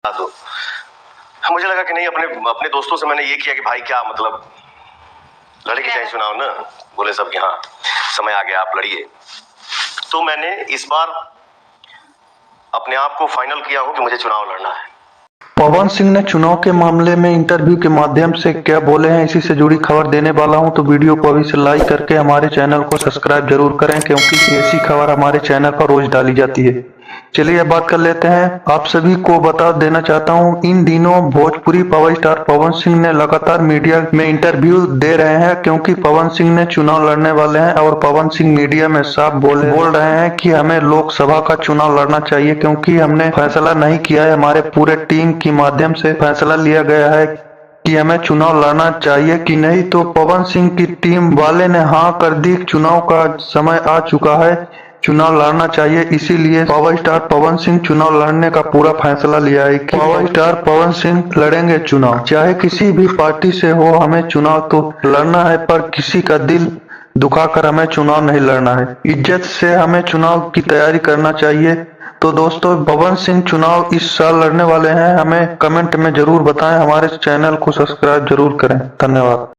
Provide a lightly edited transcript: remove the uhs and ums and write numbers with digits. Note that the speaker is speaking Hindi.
दो। मुझे लगा कि नहीं, अपने अपने दोस्तों से मैंने ये किया कि भाई क्या मतलब लड़के चाहे चुनाव ना, बोले सब कि हाँ समय आ गया आप लड़िए। तो मैंने इस बार अपने आप को फाइनल किया हूं कि मुझे चुनाव लड़ना है। पवन सिंह ने चुनाव के मामले में इंटरव्यू के माध्यम से क्या बोले हैं, इसी से जुड़ी खबर देने वाला हूं। तो वीडियो को अभी से लाइक करके हमारे चैनल को सब्सक्राइब जरूर करें, क्योंकि ऐसी खबर हमारे चैनल पर रोज डाली जाती है। चलिए अब बात कर लेते हैं। आप सभी को बता देना चाहता हूं, इन दिनों भोजपुरी पावर स्टार पवन सिंह ने लगातार मीडिया में इंटरव्यू दे रहे हैं, क्योंकि पवन सिंह ने चुनाव लड़ने वाले हैं। और पवन सिंह मीडिया में साफ बोल रहे हैं कि हमें लोकसभा का चुनाव लड़ना चाहिए, क्योंकि हमने फैसला नहीं किया है, हमारे पूरे टीम के माध्यम से फैसला लिया गया है कि हमें चुनाव लड़ना चाहिए कि नहीं। तो पवन सिंह की टीम वाले ने हाँ कर दी, चुनाव का समय आ चुका है, चुनाव लड़ना चाहिए। इसीलिए पावर स्टार पवन सिंह चुनाव लड़ने का पूरा फैसला लिया है कि पावर स्टार पवन सिंह लड़ेंगे चुनाव, चाहे किसी भी पार्टी से हो। हमें चुनाव तो लड़ना है, पर किसी का दिल दुखाकर हमें चुनाव नहीं लड़ना है। इज्जत से हमें चुनाव की तैयारी करना चाहिए। तो दोस्तों, पवन सिंह चुनाव इस साल लड़ने वाले हैं, हमें कमेंट में जरूर बताएं, हमारे चैनल को सब्सक्राइब जरूर करें। धन्यवाद।